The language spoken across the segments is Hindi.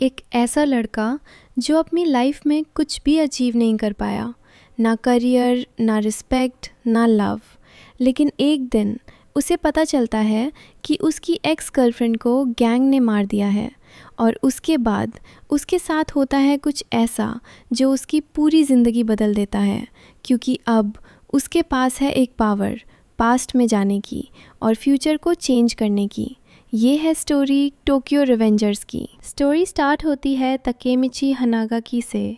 एक ऐसा लड़का जो अपनी लाइफ में कुछ भी अचीव नहीं कर पाया, ना करियर, ना रिस्पेक्ट, ना लव। लेकिन एक दिन उसे पता चलता है कि उसकी एक्स गर्लफ्रेंड को गैंग ने मार दिया है और उसके बाद उसके साथ होता है कुछ ऐसा जो उसकी पूरी ज़िंदगी बदल देता है, क्योंकि अब उसके पास है एक पावर पास्ट में जाने की और फ्यूचर को चेंज करने की। ये है स्टोरी टोक्यो रिवेंजर्स की। स्टोरी स्टार्ट होती है ताकेमिची हनागाकी से,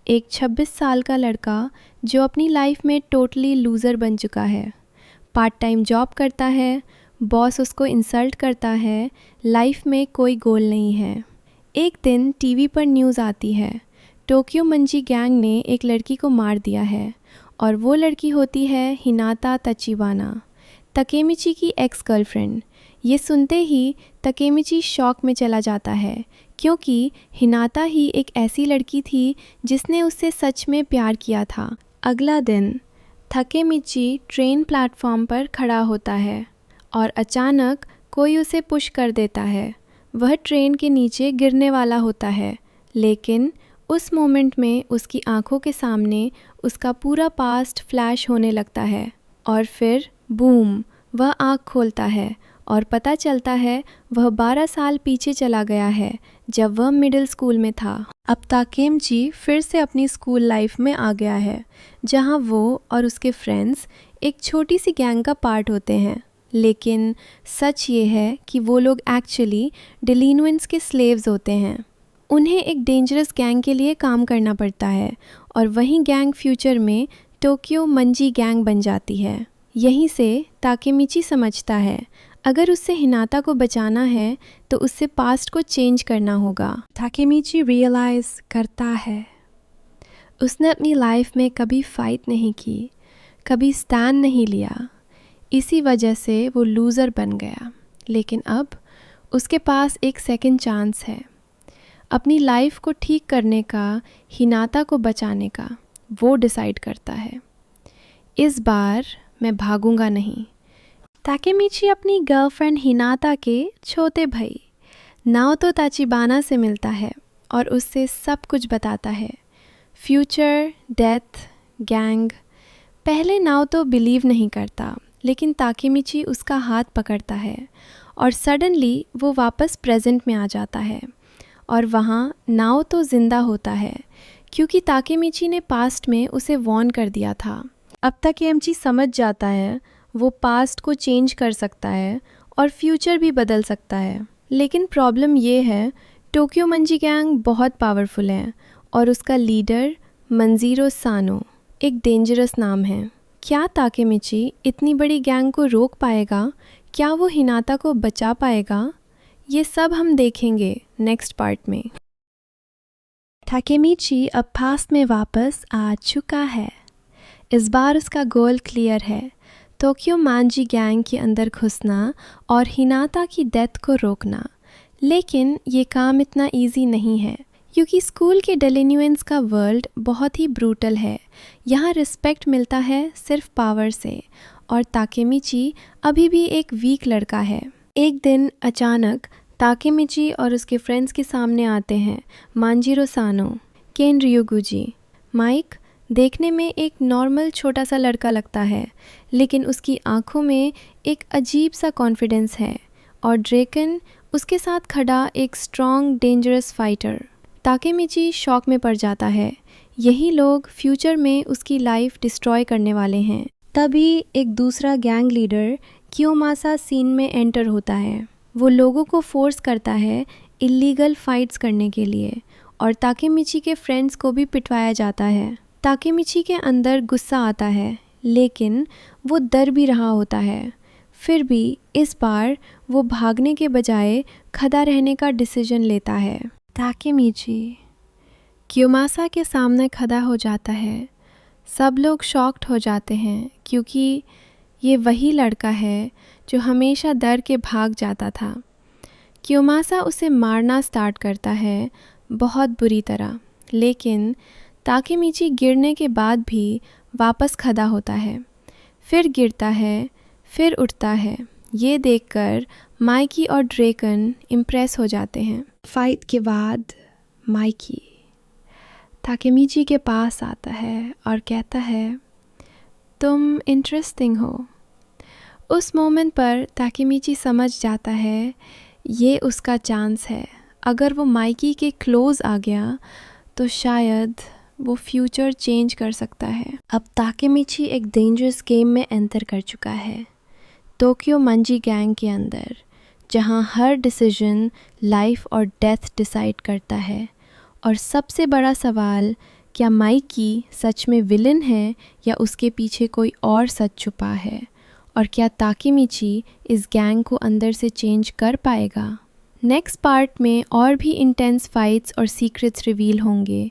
एक 26 साल का लड़का जो अपनी लाइफ में टोटली लूज़र बन चुका है। पार्ट टाइम जॉब करता है, बॉस उसको इंसल्ट करता है, लाइफ में कोई गोल नहीं है। एक दिन टीवी पर न्यूज़ आती है, टोक्यो मंजी गैंग ने एक लड़की को मार दिया है और वो लड़की होती है हिनाता तचिबाना, ताकेमिची की एक्स गर्लफ्रेंड। ये सुनते ही ताकेमिची शॉक में चला जाता है, क्योंकि हिनाता ही एक ऐसी लड़की थी जिसने उससे सच में प्यार किया था। अगला दिन ताकेमिची ट्रेन प्लेटफॉर्म पर खड़ा होता है और अचानक कोई उसे पुश कर देता है। वह ट्रेन के नीचे गिरने वाला होता है, लेकिन उस मोमेंट में उसकी आंखों के सामने उसका पूरा पास्ट फ्लैश होने लगता है और फिर बूम, वह आँख खोलता है और पता चलता है वह 12 साल पीछे चला गया है, जब वह मिडिल स्कूल में था। अब ताकेमिची फिर से अपनी स्कूल लाइफ में आ गया है, जहां वो और उसके फ्रेंड्स एक छोटी सी गैंग का पार्ट होते हैं। लेकिन सच ये है कि वो लोग एक्चुअली डिलिन्वेंट्स के स्लेव्स होते हैं। उन्हें एक डेंजरस गैंग के लिए काम करना पड़ता है और वही गैंग फ्यूचर में टोक्यो मंजी गैंग बन जाती है। यहीं से ताकेमिची समझता है अगर उससे हिनाता को बचाना है तो उससे पास्ट को चेंज करना होगा। ताकेमिची रियलाइज़ करता है उसने अपनी लाइफ में कभी फाइट नहीं की, कभी स्टैंड नहीं लिया, इसी वजह से वो लूज़र बन गया। लेकिन अब उसके पास एक सेकंड चांस है, अपनी लाइफ को ठीक करने का, हिनाता को बचाने का। वो डिसाइड करता है, इस बार मैं भागूंगा नहीं। ताकेमिची अपनी गर्लफ्रेंड हिनाता के छोटे भाई नाओतो ताचिबाना से मिलता है और उससे सब कुछ बताता है, फ्यूचर, डेथ, गैंग। पहले नाओतो बिलीव नहीं करता, लेकिन ताकेमिची उसका हाथ पकड़ता है और सडनली वो वापस प्रेजेंट में आ जाता है और वहाँ नाओतो जिंदा होता है, क्योंकि ताकेमिची ने पास्ट में उसे वॉर्न कर दिया था। अब ताकेमिची समझ जाता है वो पास्ट को चेंज कर सकता है और फ्यूचर भी बदल सकता है। लेकिन प्रॉब्लम ये है, टोक्यो मंजी गैंग बहुत पावरफुल है और उसका लीडर मंजीरो सानो एक डेंजरस नाम है। क्या ताकेमिची इतनी बड़ी गैंग को रोक पाएगा? क्या वो हिनाता को बचा पाएगा? ये सब हम देखेंगे नेक्स्ट पार्ट में। ताकेमिची अब पास्ट में वापस आ चुका है। इस बार उसका गोल क्लियर है, टोक्यो मंजी गैंग के अंदर घुसना और हिनाता की डेथ को रोकना। लेकिन ये काम इतना इजी नहीं है, क्योंकि स्कूल के डेलिन्युएंट्स का वर्ल्ड बहुत ही ब्रूटल है। यहाँ रिस्पेक्ट मिलता है सिर्फ पावर से और ताकेमिची अभी भी एक वीक लड़का है। एक दिन अचानक ताकेमिची और उसके फ्रेंड्स के सामने आते हैं मांजीरो सानो, केन ryuguji। माइक देखने में एक नॉर्मल छोटा सा लड़का लगता है, लेकिन उसकी आंखों में एक अजीब सा कॉन्फिडेंस है और ड्रेकन उसके साथ खड़ा एक strong dangerous fighter. Takemichi shock में पड़ जाता है, यही लोग फ्यूचर में उसकी लाइफ डिस्ट्रॉय करने वाले हैं। तभी एक दूसरा गैंग लीडर कियोमासा सीन में एंटर होता है। वो लोगों को फोर्स करता है इलीगल फाइट्स करने के लिए और ताकेमिची के फ्रेंड्स को भी पिटवाया जाता है। ताकेमिची के अंदर गुस्सा आता है, लेकिन वो डर भी रहा होता है। फिर भी इस बार वो भागने के बजाय खड़ा रहने का डिसीजन लेता है। ताकेमिची कियोमासा के सामने खड़ा हो जाता है। सब लोग शॉक्ड हो जाते हैं, क्योंकि ये वही लड़का है जो हमेशा डर के भाग जाता था। कियोमासा उसे मारना स्टार्ट करता है बहुत बुरी तरह, लेकिन ताकेमिची गिरने के बाद भी वापस खड़ा होता है, फिर गिरता है, फिर उठता है। ये देखकर माइकी और ड्रेकन इम्प्रेस हो जाते हैं। फाइट के बाद माइकी ताकेमीची के पास आता है और कहता है, तुम इंटरेस्टिंग हो। उस मोमेंट पर ताकेमीची समझ जाता है ये उसका चांस है। अगर वो माइकी के क्लोज आ गया तो शायद वो फ्यूचर चेंज कर सकता है। अब ताकेमीची एक डेंजरस गेम में एंटर कर चुका है, टोक्यो मंजी गैंग के अंदर, जहाँ हर डिसीजन लाइफ और डेथ डिसाइड करता है। और सबसे बड़ा सवाल, क्या माइकी सच में विलन है या उसके पीछे कोई और सच छुपा है? और क्या ताकेमीची इस गैंग को अंदर से चेंज कर पाएगा? नेक्स्ट पार्ट में और भी इंटेंस फाइट्स और सीक्रेट्स रिवील होंगे।